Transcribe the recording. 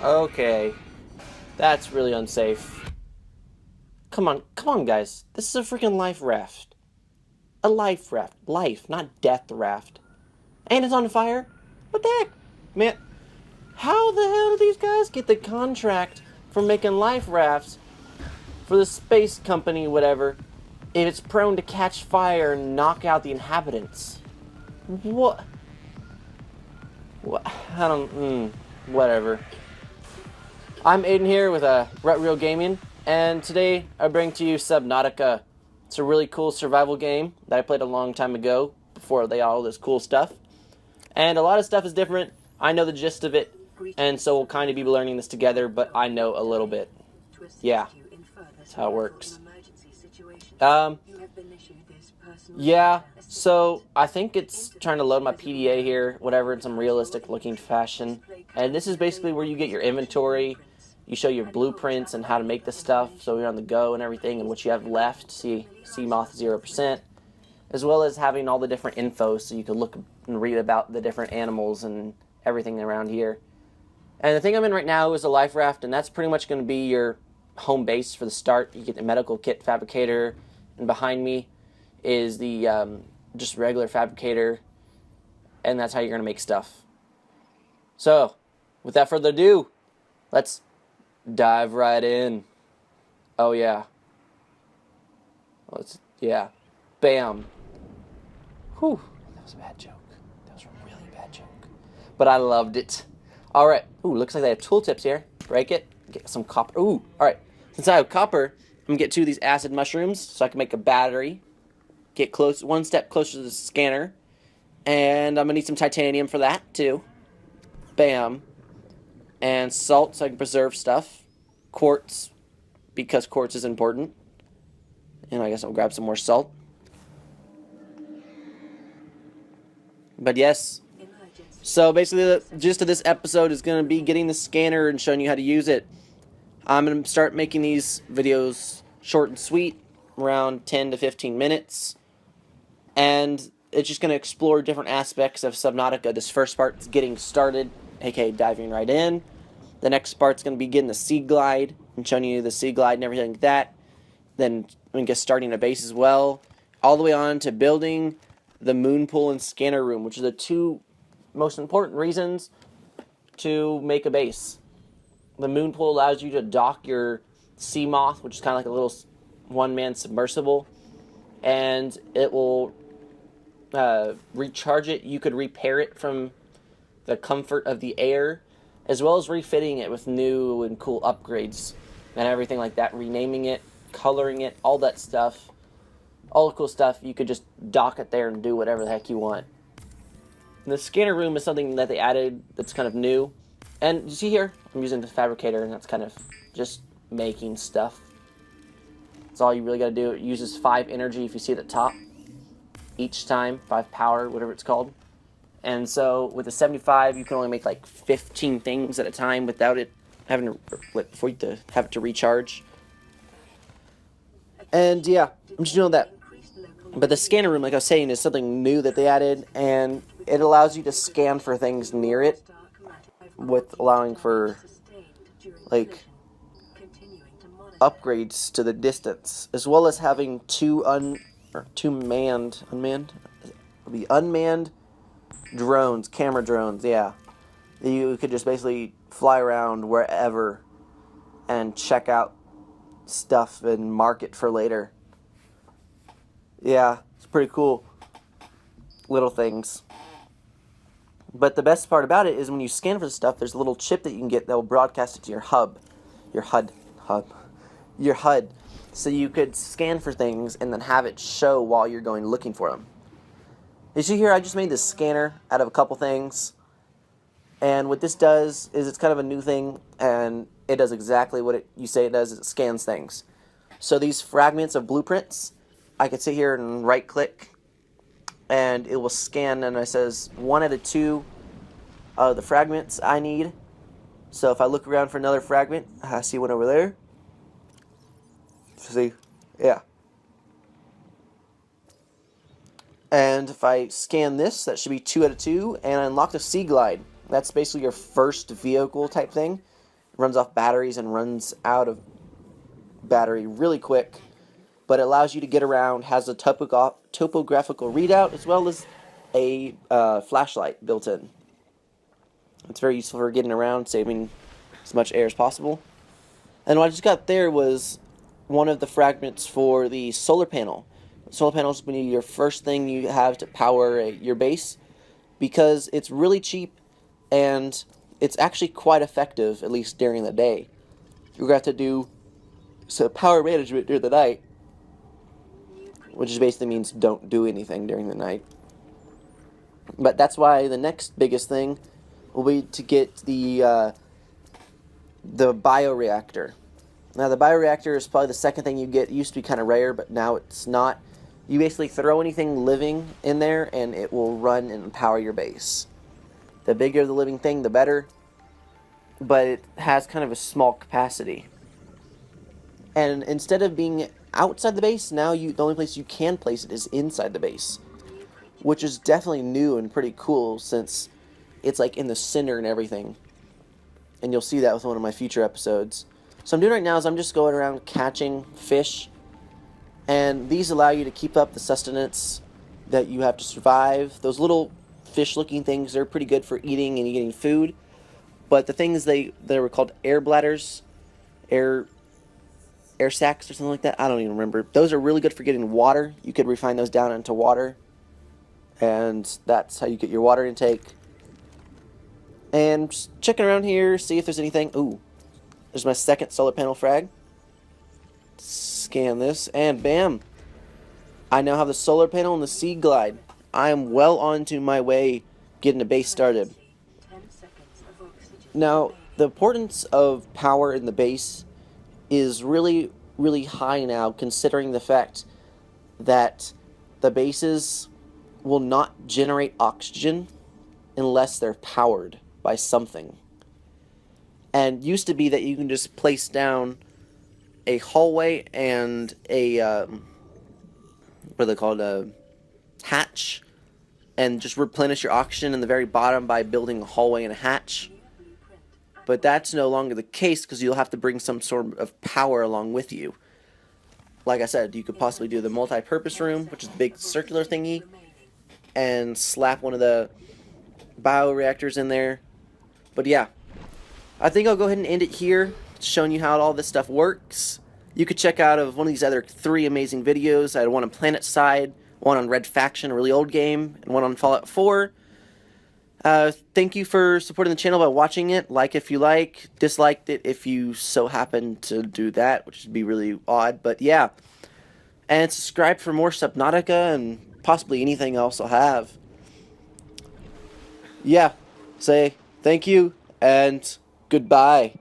Okay. That's really unsafe. Come on, guys. This is a freaking life raft. A life raft. Life, not death raft. And it's on fire? What the heck? Man, how the hell do these guys get the contract for making life rafts for the space company, whatever, if it's prone to catch fire and knock out the inhabitants? What? What? I don't. Whatever. I'm Aiden here with Rut Real Gaming, and today I bring to you Subnautica. It's a really cool survival game that I played a long time ago before they got all this cool stuff. And a lot of stuff is different. I know the gist of it, and so we'll kind of be learning this together, but I know a little bit. Yeah, that's how it works. Yeah, so I think it's trying to load my PDA here, whatever, in some realistic looking fashion. And this is basically where you get your inventory. You show your blueprints and how to make this stuff, so you're on the go and everything, and what you have left. See, sea moth 0%, as well as having all the different info, so you can look and read about the different animals and everything around here. And the thing I'm in right now is a life raft, and that's pretty much going to be your home base for the start. You get the medical kit fabricator, and behind me is the just regular fabricator, and that's how you're going to make stuff. So, without further ado, let's dive right in. Oh yeah. Yeah. Bam. Whew. That was a bad joke. That was a really bad joke. But I loved it. Alright. Ooh, looks like they have tooltips here. Break it. Get some copper. Ooh, alright. Since I have copper, I'm going to get 2 of these acid mushrooms so I can make a battery. Get close, one step closer to the scanner. And I'm going to need some titanium for that, too. Bam. And salt so I can preserve stuff. Quartz, because quartz is important. And I guess I'll grab some more salt. But yes. So basically the gist of this episode is going to be getting the scanner and showing you how to use it. I'm going to start making these videos short and sweet, around 10 to 15 minutes. And it's just going to explore different aspects of Subnautica. This first part is getting started, aka diving right in. The next part's going to be getting the sea glide and showing you the sea glide and everything like that. Then I'm going to get starting a base as well. All the way on to building the moon pool and scanner room, which are the 2 most important reasons to make a base. The moon pool allows you to dock your sea moth, which is kind of like a little one-man submersible. And it will recharge it. You could repair it from the comfort of the air, as well as refitting it with new and cool upgrades and everything like that, renaming it, coloring it, all that stuff, all the cool stuff. You could just dock it there and do whatever the heck you want. And the scanner room is something that they added that's kind of new. And you see here, I'm using the fabricator, and that's kind of just making stuff. That's all you really got to do. It uses 5 energy, if you see at the top, each time, 5 power, whatever it's called. And so with the 75, you can only make like 15 things at a time without it having to, for you to have it to recharge. And yeah, I'm just doing that. But the scanner room, like I was saying, is something new that they added, and it allows you to scan for things near it, with allowing for like upgrades to the distance, as well as having 2 unmanned drones, camera drones, yeah. You could just basically fly around wherever and check out stuff and mark it for later. Yeah, it's pretty cool. Little things. But the best part about it is when you scan for the stuff, there's a little chip that you can get that will broadcast it to your HUD. So you could scan for things and then have it show while you're going looking for them. You see here, I just made this scanner out of a couple things. And what this does is it's kind of a new thing, and it does exactly what you say it does. It scans things. So these fragments of blueprints, I could sit here and right-click, and it will scan, and it says 1 out of 2 of the fragments I need. So if I look around for another fragment, I see one over there. See? Yeah. And if I scan this, that should be 2 out of 2, and I unlock the Sea Glide. That's basically your first vehicle type thing. runs off batteries and runs out of battery really quick, but it allows you to get around, has a topographical readout as well as a flashlight built in. It's very useful for getting around, saving as much air as possible. And what I just got there was one of the fragments for the solar panel. Solar panel is going to be your first thing you have to power your base, because it's really cheap and it's actually quite effective, at least during the day. You're going to have to do some power management during the night, which just basically means don't do anything during the night. But that's why the next biggest thing will be to get the bioreactor. Now, the bioreactor is probably the second thing you get. It used to be kind of rare, but now it's not. You basically throw anything living in there, and it will run and power your base. The bigger the living thing, the better. But it has kind of a small capacity. And instead of being outside the base, now the only place you can place it is inside the base, which is definitely new and pretty cool, since it's like in the center and everything. And you'll see that with one of my future episodes. So what I'm doing right now is I'm just going around catching fish, and these allow you to keep up the sustenance that you have to survive. Those little fish looking things, they're pretty good for eating and getting food, but the things they were called air bladders, air sacs or something like that, I don't even remember. Those are really good for getting water. You could refine those down into water, and that's how you get your water intake. And just checking around here, see if there's anything. Ooh, there's my second solar panel frag. Scan this, and bam! I now have the solar panel and the sea glide. I am well on to my way getting a base started. Now, the importance of power in the base is really, really high now, considering the fact that the bases will not generate oxygen unless they're powered by something. And used to be that you can just place down a hallway and a what are they called, a hatch, and just replenish your oxygen in the very bottom by building a hallway and a hatch. But that's no longer the case, because you'll have to bring some sort of power along with you. Like I said, you could possibly do the multi-purpose room, which is the big circular thingy, and slap one of the bioreactors in there. But yeah, I think I'll go ahead and end it here, showing you how all this stuff works. You could check out one of these other 3 amazing videos. I had one on Planet Side, one on Red Faction, a really old game, and one on Fallout 4. Thank you for supporting the channel by watching it. Like if you like, disliked it if you so happen to do that, which would be really odd, but yeah. And subscribe for more Subnautica and possibly anything else I'll have. Yeah, say thank you and goodbye.